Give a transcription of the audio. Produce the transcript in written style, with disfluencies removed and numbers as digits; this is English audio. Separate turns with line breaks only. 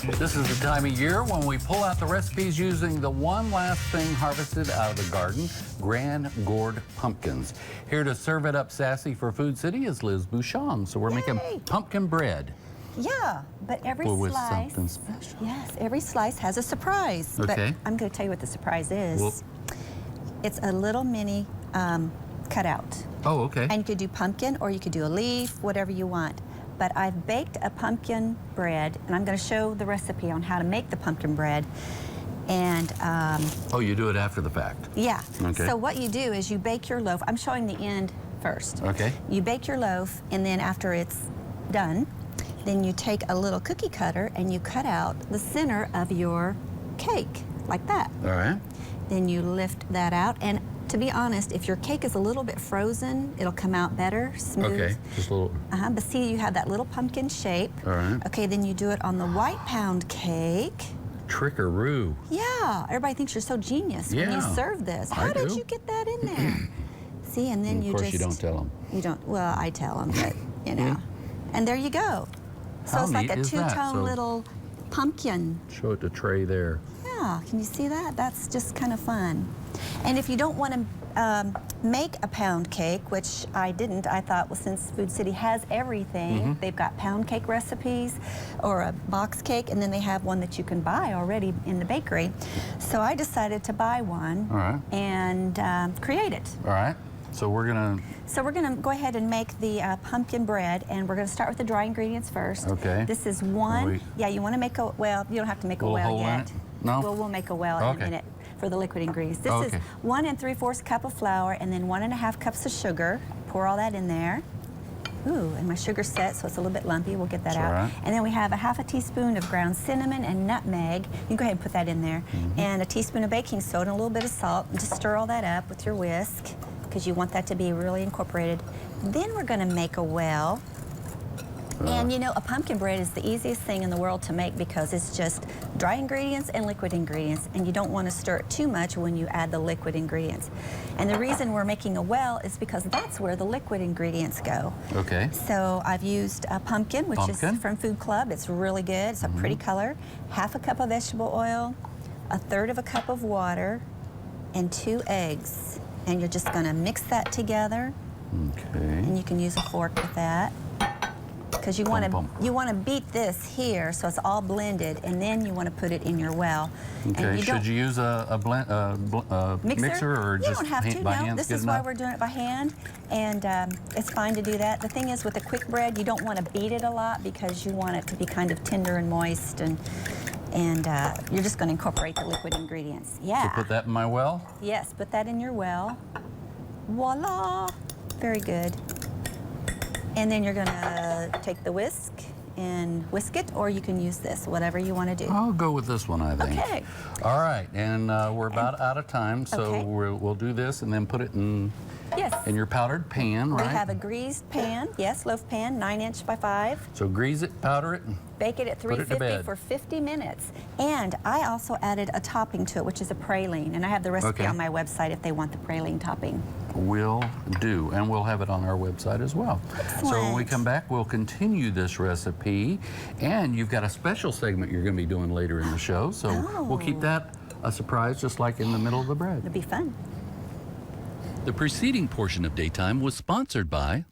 This is the time of year when we pull out the recipes using the one last thing harvested out of the garden, Grand Gourd pumpkins. Here to serve it up sassy for Food City is Liz Bouchon. So we're making pumpkin bread.
Yeah, but every
with
slice,
something special.
yes, every slice has a surprise.
Okay.
But I'm going to tell you what the surprise is.
Well,
it's a little mini cutout.
oh, okay.
And you could do pumpkin or you could do a leaf, whatever you want. But I've baked a pumpkin bread, and I'm going to show the recipe on how to make the pumpkin bread. And
oh, you do it after the fact.
yeah.
Okay.
So what you do is you bake your loaf. I'm showing the end first.
Okay.
You bake your loaf, and then after it's done, then you take a little cookie cutter and you cut out the center of your cake, like that.
All right.
Then you lift that out, and to be honest, if your cake is a little bit frozen, it'll come out better, smooth.
Okay, just a little.
But see, you have that little pumpkin shape.
All right.
Okay, then you do it on the white pound cake.
Trickaroo.
Yeah, everybody thinks you're so genius when you
Yeah,
serve this.
I
How did
do.
you get that in there? See, and then
And
you
of course,
just...
you don't tell them.
You don't, well, I tell them, but, you know. And there you go. So
How
it's like
neat
a
is that?
two-tone
So-
little pumpkin.
Show it to Trey there.
Yeah, can you see that? That's just kind of fun. And if you don't want to make a pound cake, which I didn't, I thought, well, since Food City has everything, they've got pound cake recipes or a box cake, and then they have one that you can buy already in the bakery. So I decided to buy one
All right.
and create it.
All right. So we're gonna.
So we're going to go ahead and make the pumpkin bread, and we're going to start with the dry ingredients first.
Okay.
This is one.
Wait.
Yeah, you want to make a, well, you don't have to make a
Little
well
hole in
yet.
it? No?
Well, we'll make a well in a
Okay.
minute for the liquid ingredients. This is
Okay.
1 3/4 cup of flour and then 1 1/2 cups of sugar. Pour all that in there. Ooh, and my sugar's set, so it's a little bit lumpy. We'll get that
That's
out.
all right.
And then we have a 1/2 teaspoon of ground cinnamon and nutmeg. You can go ahead and put that in there. And a teaspoon of baking soda and a little bit of salt. And just stir all that up with your whisk, because you want that to be really incorporated. Then we're going to make a well. And you know, a pumpkin bread is the easiest thing in the world to make because it's just dry ingredients and liquid ingredients, and you don't want to stir it too much when you add the liquid ingredients. And the reason we're making a well is because that's where the liquid ingredients go.
Okay.
So I've used a pumpkin, which is from Food Club. It's really good. It's a pretty color. 1/2 cup of vegetable oil, 1/3 of a cup of water, and 2 eggs. And you're just going to mix that together.
Okay.
And you can use a fork with that, because you want to beat this here so it's all blended, and then you want to put it in your well.
Okay.
And you
Should you use a mixer or
you
just
don't have to.
by
No,
hand?
this is why we're doing it by hand, and it's fine to do that. The thing is, with the quick bread, you don't want to beat it a lot because you want it to be kind of tender and moist, and you're just going to incorporate the liquid ingredients. Yeah.
So put that in my well.
Yes, put that in your well. Voila! Very good. And then you're gonna take the whisk and whisk it, or you can use this, whatever you want to do.
I'll go with this one, I think.
Okay.
All right, and we're about out of time, so
Okay.
we'll do this and then put it in
Yes.
your powdered pan, right?
We have a greased pan, yes, loaf pan, 9" by 5.
So grease it, powder it.
Bake it at
Put it to
350
bed.
for 50 minutes. And I also added a topping to it, which is a praline. And I have the recipe
Okay.
on my website if they want the praline topping.
Will do, and we'll have it on our website as well. So when we
Excellent.
come back, we'll continue this recipe, and you've got a special segment you're going to be doing later in the show, so we'll keep that a surprise, just like in the middle of the bread.
It'll be fun.
The preceding portion of Daytime was sponsored by